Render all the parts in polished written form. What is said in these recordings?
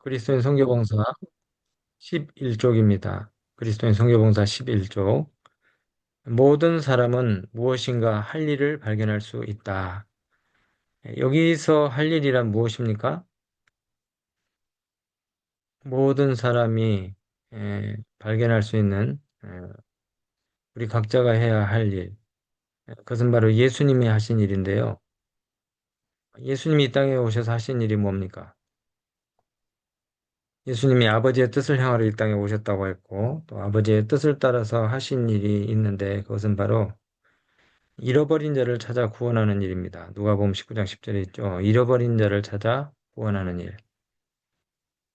그리스도인 선교봉사 11쪽입니다. 그리스도인 선교봉사 11쪽. 모든 사람은 무엇인가 할 일을 발견할 수 있다. 여기서 할 일이란 무엇입니까? 모든 사람이 발견할 수 있는 우리 각자가 해야 할 일. 그것은 바로 예수님이 하신 일인데요. 예수님이 이 땅에 오셔서 하신 일이 뭡니까? 예수님이 아버지의 뜻을 향하러 이 땅에 오셨다고 했고, 또 아버지의 뜻을 따라서 하신 일이 있는데, 그것은 바로 잃어버린 자를 찾아 구원하는 일입니다. 누가복음 19장 10절에 있죠. 잃어버린 자를 찾아 구원하는 일.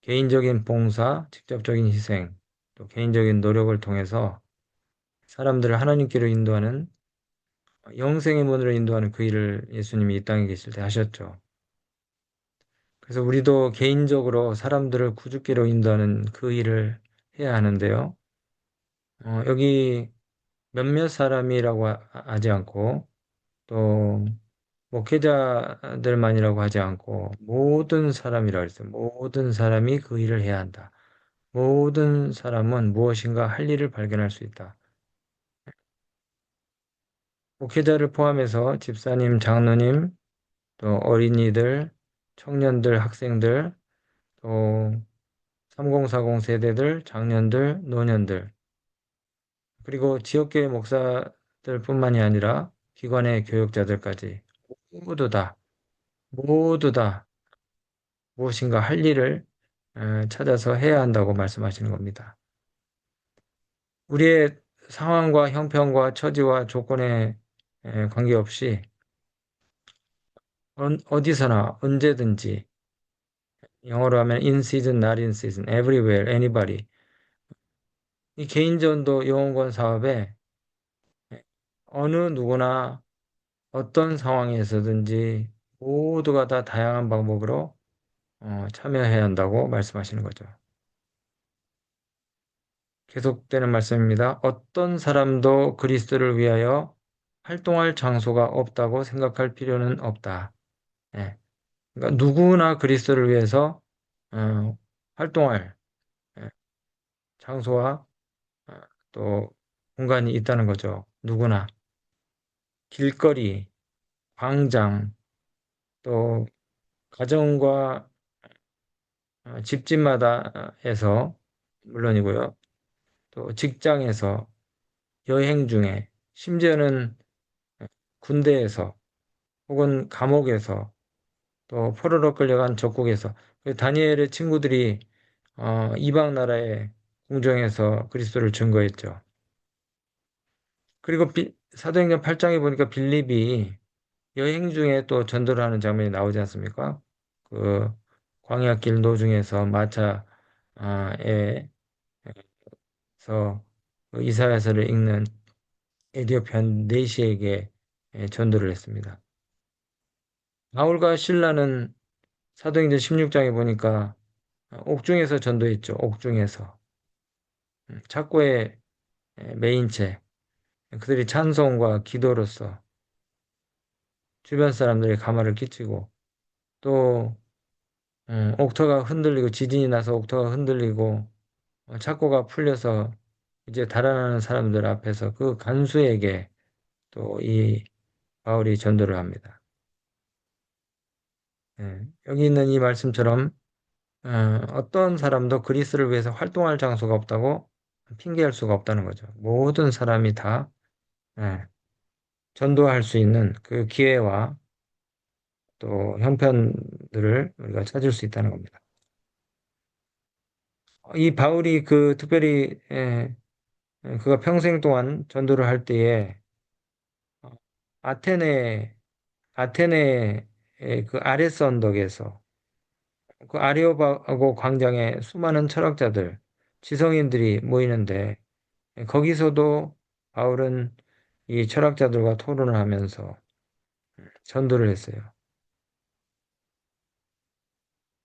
개인적인 봉사, 직접적인 희생, 또 개인적인 노력을 통해서 사람들을 하나님께로 인도하는 영생의 문으로 인도하는 그 일을 예수님이 이 땅에 계실 때 하셨죠. 그래서 우리도 개인적으로 사람들을 구주께로 인도하는 그 일을 해야 하는데요. 여기 몇몇 사람이라고 하지 않고 또 목회자들만이라고 하지 않고 모든 사람이라고 했어요. 모든 사람이 그 일을 해야 한다. 모든 사람은 무엇인가 할 일을 발견할 수 있다. 목회자를 포함해서 집사님, 장로님, 또 어린이들, 청년들, 학생들, 또 3040 세대들, 장년들, 노년들, 그리고 지역교회 목사들뿐만이 아니라 기관의 교역자들까지 모두 다 무엇인가 할 일을 찾아서 해야 한다고 말씀하시는 겁니다. 우리의 상황과 형편과 처지와 조건에 관계없이 어디서나 언제든지 영어로 하면 in season, not in season, everywhere, anybody. 이 개인전도 영혼권 사업에 어느 누구나 어떤 상황에서든지 모두가 다 다양한 방법으로 참여해야 한다고 말씀하시는 거죠. 계속되는 말씀입니다. 어떤 사람도 그리스도를 위하여 활동할 장소가 없다고 생각할 필요는 없다. 예. 그러니까 누구나 그리스도를 위해서 어, 활동할 예, 장소와 어, 또 공간이 있다는 거죠. 누구나 길거리, 광장, 또 가정과 집집마다에서 물론이고요. 또 직장에서 여행 중에 심지어는 군대에서 혹은 감옥에서 또 포로로 끌려간 적국에서 그 다니엘의 친구들이 이방 나라의 궁정에서 그리스도를 증거했죠. 그리고 사도행전 8장에 보니까 빌립이 여행 중에 또 전도를 하는 장면이 나오지 않습니까? 그 광야길 노중에서 마차에서 그 이사야서를 읽는 에디오피안 내시에게 전도를 했습니다. 바울과 신라는 사도행전 16장에 보니까 옥중에서 전도했죠. 옥중에서. 착고의 메인체. 그들이 찬송과 기도로서 주변 사람들의 가마를 끼치고 또 옥터가 흔들리고 지진이 나서 옥터가 흔들리고 착고가 풀려서 이제 달아나는 사람들 앞에서 그 간수에게 또 이 바울이 전도를 합니다. 여기 있는 이 말씀처럼 어떤 사람도 그리스를 위해서 활동할 장소가 없다고 핑계할 수가 없다는 거죠. 모든 사람이 다 예, 전도할 수 있는 그 기회와 또 형편들을 우리가 찾을 수 있다는 겁니다. 이 바울이 그 특별히 그가 평생 동안 전도를 할 때에 어, 아테네 아테네의 그 아레스 언덕에서 그 아레오파고 광장에 수많은 철학자들, 지성인들이 모이는데 거기서도 바울은 이 철학자들과 토론을 하면서 전도를 했어요.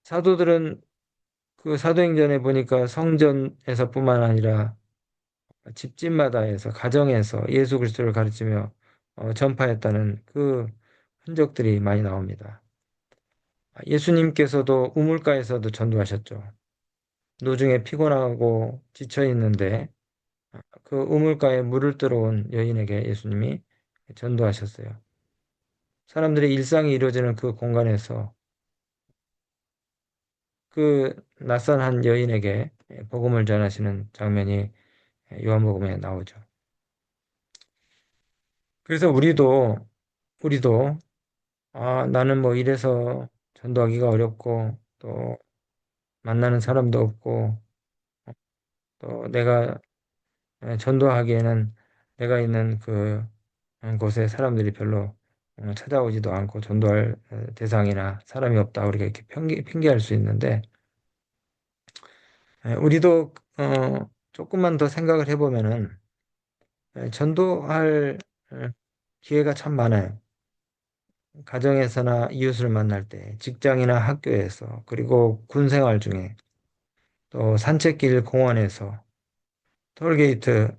사도들은 그 사도행전에 보니까 성전에서뿐만 아니라 집집마다에서 가정에서 예수 그리스도를 가르치며 전파했다는 그 흔적들이 많이 나옵니다. 예수님께서도 우물가에서도 전도하셨죠. 노중에 피곤하고 지쳐 있는데 그 우물가에 물을 들어온 여인에게 예수님이 전도하셨어요. 사람들의 일상이 이루어지는 그 공간에서 그 낯선 한 여인에게 복음을 전하시는 장면이 요한복음에 나오죠. 그래서 우리도 나는 뭐 이래서 전도하기가 어렵고 또 만나는 사람도 없고 또 내가 전도하기에는 내가 있는 그 곳에 사람들이 별로 찾아오지도 않고 전도할 대상이나 사람이 없다 우리가 이렇게 핑계할 수 있는데 우리도 조금만 더 생각을 해보면은 전도할 기회가 참 많아요. 가정에서나 이웃을 만날 때, 직장이나 학교에서, 그리고 군 생활 중에, 또 산책길 공원에서, 톨게이트,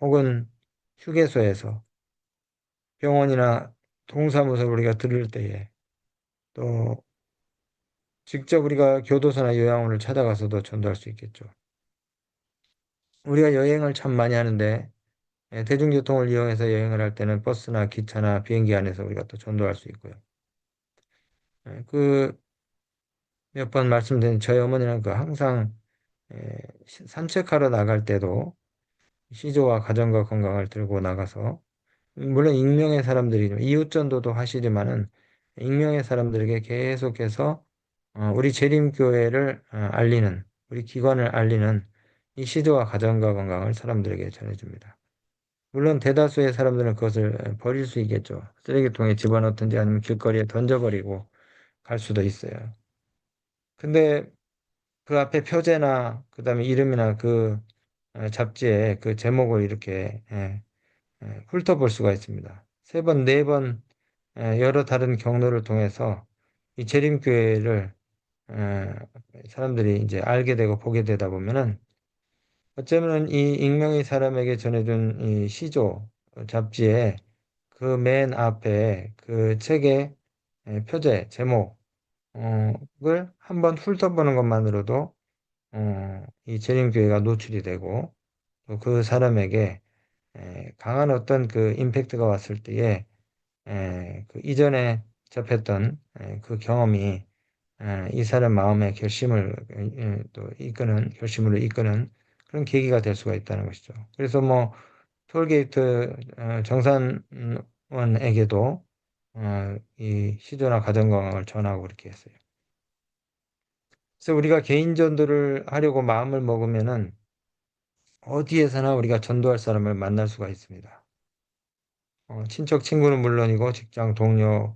혹은 휴게소에서, 병원이나 동사무소 우리가 들을 때에, 또 직접 우리가 교도소나 요양원을 찾아가서도 전도할 수 있겠죠. 우리가 여행을 참 많이 하는데, 대중교통을 이용해서 여행을 할 때는 버스나 기차나 비행기 안에서 우리가 또 전도할 수 있고요. 그 몇 번 말씀드린 저희 어머니는 그 항상 산책하러 나갈 때도 시조와 가정과 건강을 들고 나가서 물론 익명의 사람들이 이웃전도도 하시지만은 익명의 사람들에게 계속해서 우리 재림교회를 알리는 우리 기관을 알리는 이 시조와 가정과 건강을 사람들에게 전해줍니다. 물론 대다수의 사람들은 그것을 버릴 수 있겠죠. 쓰레기통에 집어넣든지 아니면 길거리에 던져버리고 갈 수도 있어요. 근데 그 앞에 표제나 그다음에 이름이나 그 잡지에 그 제목을 이렇게 훑어볼 수가 있습니다. 세 번, 네 번 여러 다른 경로를 통해서 이 재림교회를 에, 사람들이 이제 알게 되고 보게 되다 보면은 어쩌면은 이 익명의 사람에게 전해준 이 시조 잡지에 그 맨 앞에 그 책의 표제 제목을 한번 훑어보는 것만으로도 이 재림교회가 노출이 되고 또 그 사람에게 강한 어떤 그 임팩트가 왔을 때에 그 이전에 접했던 그 경험이 이 사람 마음의 결심을 또 이끄는 결심으로 이끄는 그런 계기가 될 수가 있다는 것이죠. 그래서 뭐 톨게이트 정산원에게도 이 시조나 가정건강을 전하고 그렇게 했어요. 그래서 우리가 개인 전도를 하려고 마음을 먹으면은 어디에서나 우리가 전도할 사람을 만날 수가 있습니다. 친척, 친구는 물론이고 직장 동료,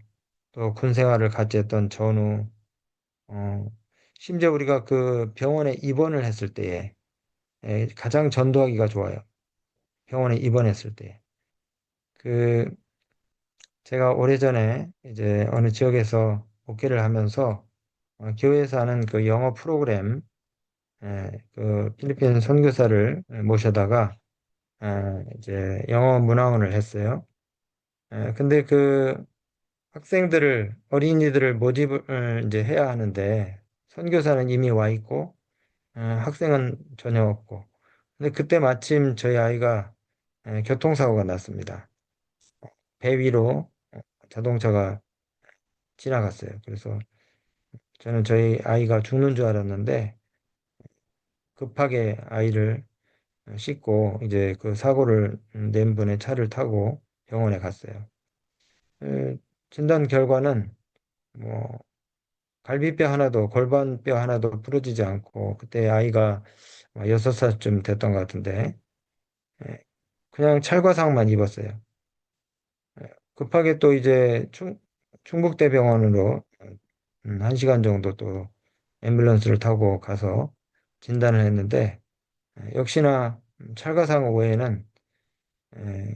또 군 생활을 같이 했던 전우, 어, 심지어 우리가 그 병원에 입원을 했을 때에 가장 전도하기가 좋아요. 병원에 입원했을 때. 그 제가 오래전에 이제 어느 지역에서 목회를 하면서 교회에서 하는 그 영어 프로그램, 그 필리핀 선교사를 모셔다가 이제 영어 문화원을 했어요. 근데 그 어린이들을 모집을 이제 해야 하는데, 선교사는 이미 와 있고, 학생은 전혀 없고. 근데 그때 마침 저희 아이가 교통사고가 났습니다. 배 위로 자동차가 지나갔어요. 그래서 저는 저희 아이가 죽는 줄 알았는데, 급하게 아이를 싣고 이제 그 사고를 낸 분의 차를 타고 병원에 갔어요. 진단 결과는 뭐 갈비뼈 하나도 골반뼈 하나도 부러지지 않고 그때 아이가 6살쯤 됐던 것 같은데 예, 그냥 찰과상만 입었어요. 급하게 또 이제 충북대병원으로 1시간 정도 또 앰뷸런스를 타고 가서 진단을 했는데 역시나 찰과상 외에는 에,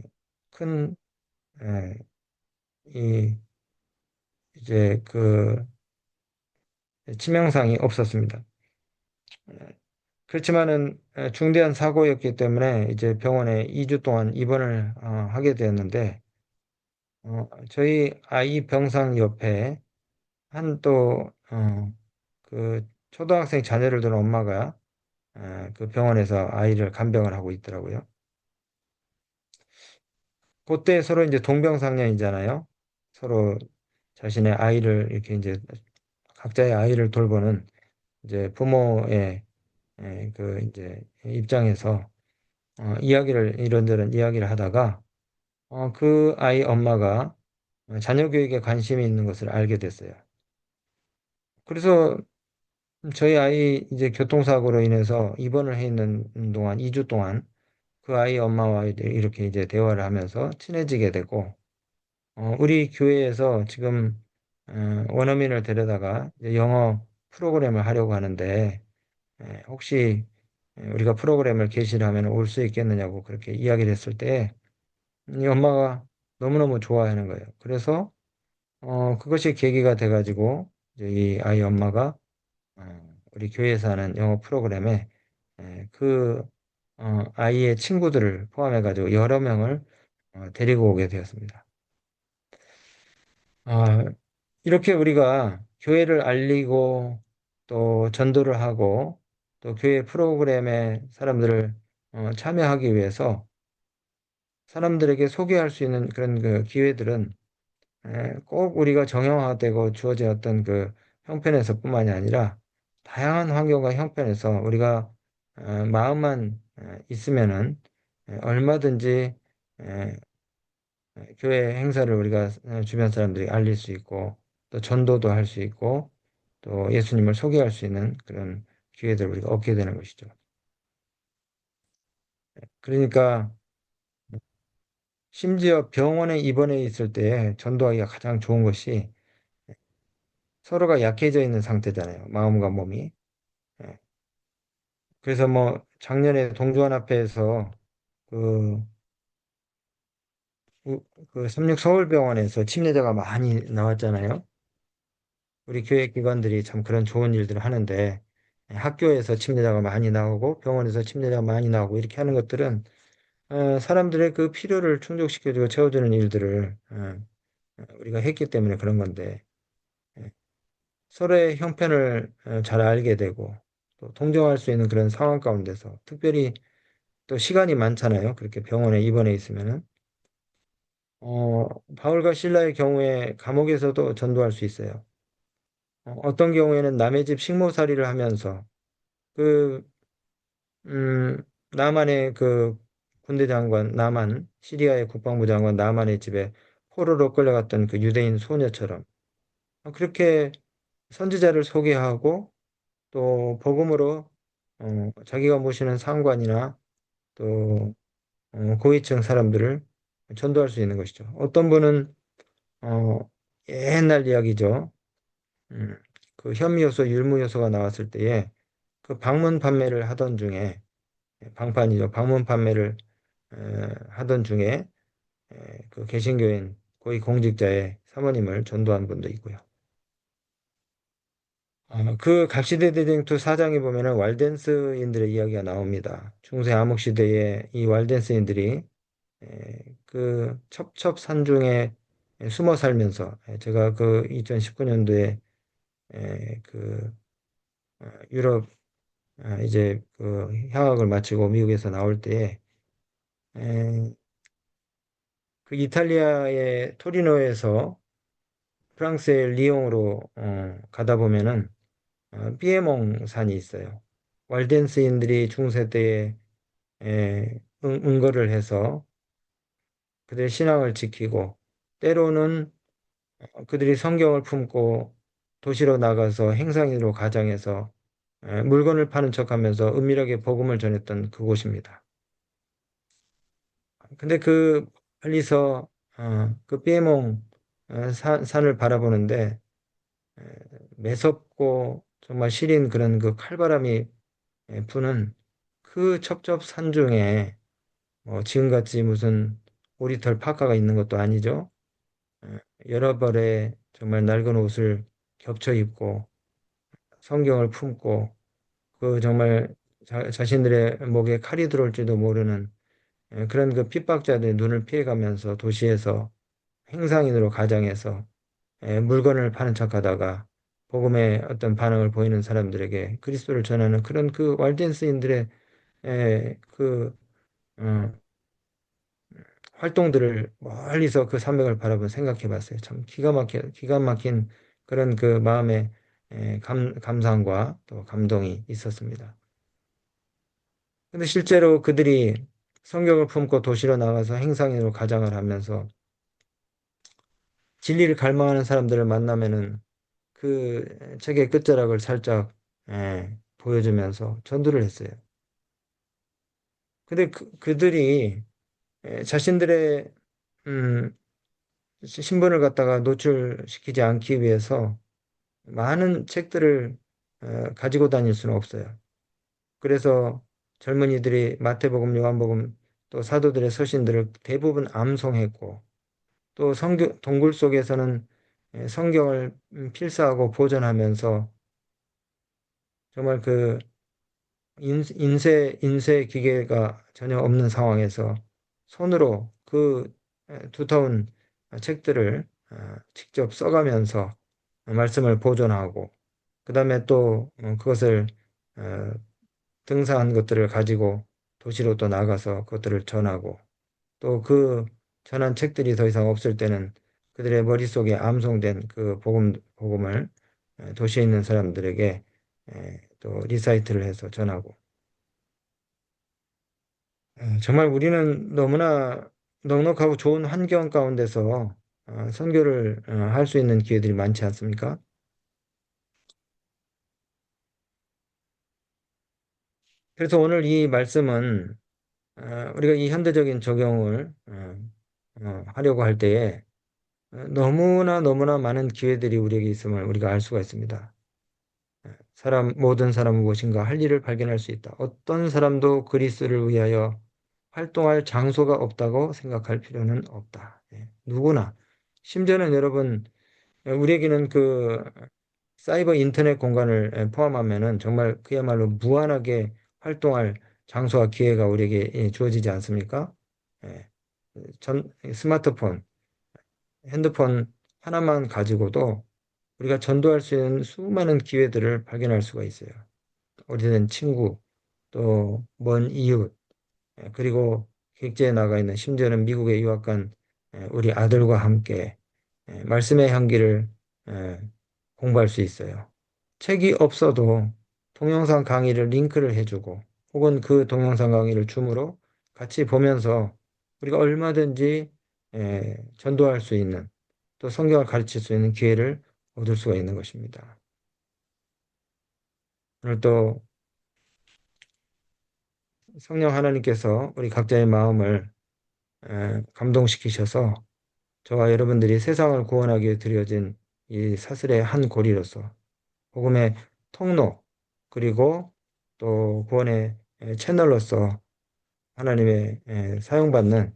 큰 에, 이 이제 그 치명상이 없었습니다. 그렇지만은 중대한 사고였기 때문에 이제 병원에 2주 동안 입원을 하게 되었는데 저희 아이 병상 옆에 한 또, 그 초등학생 자녀를 둔 엄마가 그 병원에서 아이를 간병을 하고 있더라고요. 그때 서로 이제 동병상련이잖아요. 서로 자신의 아이를 이렇게 이제 각자의 아이를 돌보는 이제 부모의 그 이제 입장에서 이야기를 이런저런 이야기를 하다가 그 아이 엄마가 자녀 교육에 관심이 있는 것을 알게 됐어요. 그래서 저희 아이 이제 교통사고로 인해서 입원을 해 있는 동안 2주 동안 그 아이 엄마와 이렇게 이제 대화를 하면서 친해지게 되고 우리 교회에서 지금 원어민을 데려다가 이제 영어 프로그램을 하려고 하는데 혹시 우리가 프로그램을 개시를 하면 올 수 있겠느냐고 그렇게 이야기를 했을 때 이 엄마가 너무너무 좋아하는 거예요. 그래서 그것이 계기가 돼가지고 이제 이 아이 엄마가 우리 교회에서 하는 영어 프로그램에 그 아이의 친구들을 포함해가지고 여러 명을 데리고 오게 되었습니다. 아, 이렇게 우리가 교회를 알리고 또 전도를 하고 또 교회 프로그램에 사람들을 참여하기 위해서 사람들에게 소개할 수 있는 그런 그 기회들은 꼭 우리가 정형화되고 주어진 어떤 그 형편에서뿐만이 아니라 다양한 환경과 형편에서 우리가 마음만 있으면은 얼마든지 에, 교회 행사를 우리가 주변 사람들이 알릴 수 있고 또 전도도 할 수 있고 또 예수님을 소개할 수 있는 그런 기회들을 우리가 얻게 되는 것이죠. 그러니까 심지어 병원에 입원해 있을 때 전도하기가 가장 좋은 것이 서로가 약해져 있는 상태잖아요. 마음과 몸이. 예. 그래서 뭐 작년에 동주환앞회에서 그, 그 삼육서울병원에서 침례자가 많이 나왔잖아요. 우리 교회 기관들이 참 그런 좋은 일들을 하는데 학교에서 침례자가 많이 나오고 병원에서 침례자가 많이 나오고 이렇게 하는 것들은 사람들의 그 필요를 충족시켜주고 채워주는 일들을 우리가 했기 때문에 그런 건데 예, 서로의 형편을 잘 알게 되고 또 동정할 수 있는 그런 상황 가운데서 특별히 또 시간이 많잖아요. 그렇게 병원에 입원해 있으면은 어, 바울과 실라의 경우에 감옥에서도 전도할 수 있어요. 어떤 경우에는 남의 집 식모살이를 하면서 그 나만의 그 군대 장관 나만 시리아의 국방부 장관 나만의 집에 포로로 끌려갔던 그 유대인 소녀처럼 그렇게 선지자를 소개하고 또 복음으로 자기가 모시는 상관이나 또 고위층 사람들을 전도할 수 있는 것이죠. 어떤 분은 어, 옛날 이야기죠. 음, 그 현미요소, 율무요소가 나왔을 때에 그 방문 판매를 하던 중에 방판이죠. 방문 판매를 하던 중에 그 개신교인 고위 공직자의 사모님을 전도한 분도 있고요. 그 각시대대쟁투 사장에 보면은 왈덴스인들의 이야기가 나옵니다. 중세 암흑시대에 이 왈덴스인들이 그 첩첩산중에 숨어 살면서 제가 그 2019년도에 그 유럽 이제 그 향학을 마치고 미국에서 나올 때에 에, 그 이탈리아의 토리노에서 프랑스의 리옹으로 가다 보면은 피에몽 산이 있어요. 왈덴스인들이 중세 때에 응거를 해서 그들의 신앙을 지키고 때로는 그들이 성경을 품고 도시로 나가서 행상으로 가장해서 물건을 파는 척하면서 은밀하게 복음을 전했던 그곳입니다. 근데 그 멀리서 그 피에몽 산을 바라보는데 에, 매섭고 정말 시린 그런 그 칼바람이 부는 그 첩첩산중에 지금같이 무슨 오리털 파카가 있는 것도 아니죠. 에, 여러 벌의 정말 낡은 옷을 겹쳐 입고 성경을 품고 그 정말 자신들의 목에 칼이 들어올지도 모르는 그런 그 핍박자들의 눈을 피해가면서 도시에서 행상인으로 가장해서 물건을 파는 척하다가 복음의 어떤 반응을 보이는 사람들에게 그리스도를 전하는 그런 그 walden스인들의 그 어, 활동들을 멀리서 그 산맥을 바라보면 생각해 봤어요. 참 기가 막힌 그런 그 마음의 감상과 또 감동이 있었습니다. 근데 실제로 그들이 성경을 품고 도시로 나가서 행상으로 가장을 하면서 진리를 갈망하는 사람들을 만나면은 그 책의 끝자락을 살짝 보여주면서 전도를 했어요. 근데 그들이 자신들의 음, 신분을 갖다가 노출시키지 않기 위해서 많은 책들을 가지고 다닐 수는 없어요. 그래서 젊은이들이 마태복음, 요한복음, 또 사도들의 서신들을 대부분 암송했고, 또 동굴 속에서는 성경을 필사하고 보존하면서 정말 그 인쇄 기계가 전혀 없는 상황에서 손으로 그 두터운 책들을 직접 써가면서 말씀을 보존하고, 그 다음에 또 그것을 어, 등사한 것들을 가지고 도시로 또 나가서 그것들을 전하고, 또 그 전한 책들이 더 이상 없을 때는 그들의 머릿속에 암송된 그 복음을 도시에 있는 사람들에게 또 리사이트를 해서 전하고, 정말 우리는 너무나 넉넉하고 좋은 환경 가운데서 선교를 할 수 있는 기회들이 많지 않습니까? 그래서 오늘 이 말씀은 우리가 이 현대적인 적용을 하려고 할 때에 너무나 많은 기회들이 우리에게 있음을 우리가 알 수가 있습니다. 모든 사람은 무엇인가 할 일을 발견할 수 있다. 어떤 사람도 그리스도를 위하여 활동할 장소가 없다고 생각할 필요는 없다. 누구나. 심지어는 여러분, 우리에게는 그 사이버 인터넷 공간을 포함하면은 정말 그야말로 무한하게 활동할 장소와 기회가 우리에게 주어지지 않습니까? 예. 스마트폰, 핸드폰 하나만 가지고도 우리가 전도할 수 있는 수많은 기회들을 발견할 수가 있어요. 오래된 친구, 또 먼 이웃, 그리고 객지에 나가 있는 심지어는 미국에 유학 간 우리 아들과 함께 말씀의 향기를 에, 공부할 수 있어요. 책이 없어도 동영상 강의를 링크를 해주고 혹은 그 동영상 강의를 줌으로 같이 보면서 우리가 얼마든지 전도할 수 있는 또 성경을 가르칠 수 있는 기회를 얻을 수가 있는 것입니다. 오늘 또 성령 하나님께서 우리 각자의 마음을 감동시키셔서 저와 여러분들이 세상을 구원하기 위해 드려진 이 사슬의 한 고리로서 복음의 통로 그리고 또 구원의 채널로서 하나님의 사용받는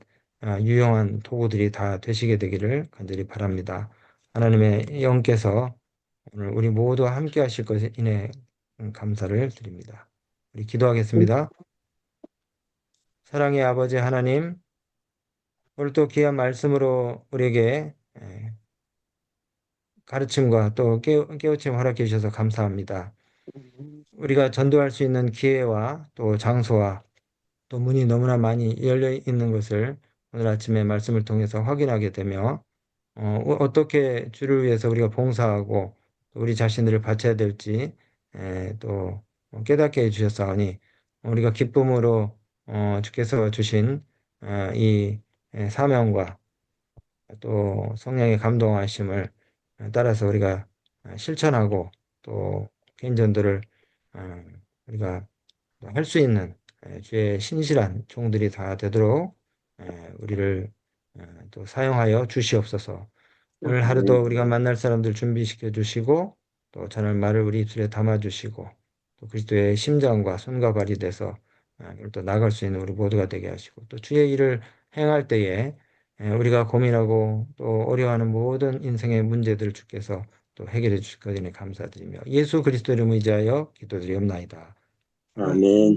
유용한 도구들이 다 되시게 되기를 간절히 바랍니다. 하나님의 영께서 오늘 우리 모두와 함께 하실 것에 인해 감사를 드립니다. 우리 기도하겠습니다. 사랑의 아버지 하나님, 오늘 또 귀한 말씀으로 우리에게 가르침과 또 깨우침 허락해 주셔서 감사합니다. 우리가 전도할 수 있는 기회와 또 장소와 또 문이 너무나 많이 열려 있는 것을 오늘 아침에 말씀을 통해서 확인하게 되며 어떻게 주를 위해서 우리가 봉사하고 또 우리 자신들을 바쳐야 될지 또 깨닫게 해주셨사오니 우리가 기쁨으로 주께서 주신 이 사명과 또 성령의 감동하심을 따라서 우리가 실천하고 또 개인 전도를 어, 우리가 할 수 있는 주의 신실한 종들이 다 되도록 우리를 또 사용하여 주시옵소서. 오늘 하루도 우리가 만날 사람들 준비시켜 주시고 또 전할 말을 우리 입술에 담아 주시고 또 그리스도의 심장과 손과 발이 돼서 또 나갈 수 있는 우리 모두가 되게 하시고 또 주의 일을 행할 때에 우리가 고민하고 또 어려워하는 모든 인생의 문제들을 주께서 또 해결해 주실 것이니 감사드리며 예수 그리스도 이름을 의지하여 기도드리옵나이다. 아멘.